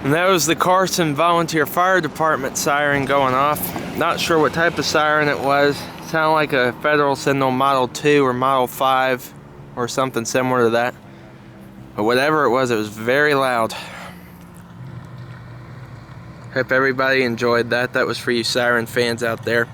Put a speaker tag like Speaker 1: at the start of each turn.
Speaker 1: And that was the Carson Volunteer Fire Department siren going off. Not sure what type of siren it was. Sounded like a Federal Signal Model 2 or Model 5 or something similar to that. But whatever it was very loud. Hope everybody enjoyed that. That was for you siren fans out there.